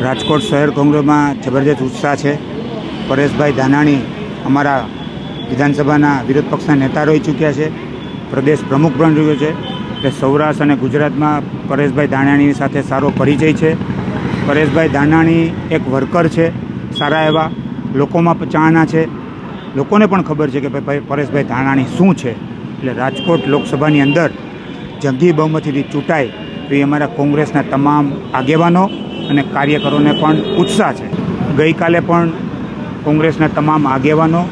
રાજકોટ શહેર કોંગ્રેસમાં જબરજસ્ત ઉત્સાહ છે। પરેશભાઈ ધાનાણી અમારા વિધાનસભાના વિરોધ પક્ષના નેતા રહી ચૂક્યા છે, પ્રદેશ પ્રમુખ પણ રહ્યો છે, એટલે સૌરાષ્ટ્ર અને ગુજરાતમાં પરેશભાઈ ધાનાણીની સાથે સારો પરિચય છે। પરેશભાઈ ધાનાણી એક વર્કર છે, સારા એવા લોકોમાં ચાહના છે, લોકોને પણ ખબર છે કે ભાઈ પરેશભાઈ ધાનાણી શું છે। એટલે રાજકોટ લોકસભાની અંદર જંગી બહુમતીથી ચૂંટાય તો એ અમારા કોંગ્રેસના તમામ આગેવાનો અને કાર્યકરોને પણ ઉત્સાહ છે। ગઈકાલે પણ કોંગ્રેસના તમામ આગેવાનો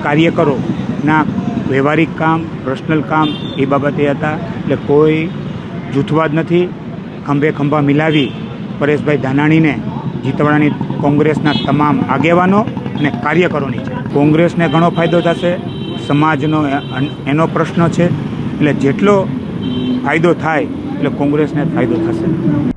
કાર્યકરોના વ્યવહારિક કામ, પર્સનલ કામ એ બાબતે હતા, એટલે કોઈ જૂથવાદ નથી। ખંભે ખંભા મિલાવી પરેશભાઈ ધાનાણીને જીતવાડાની કોંગ્રેસના તમામ આગેવાનો અને કાર્યકરોની છે। કોંગ્રેસને ઘણો ફાયદો થશે, સમાજનો એનો પ્રશ્ન છે, એટલે જેટલો ફાયદો થાય એટલે કોંગ્રેસને ફાયદો થશે।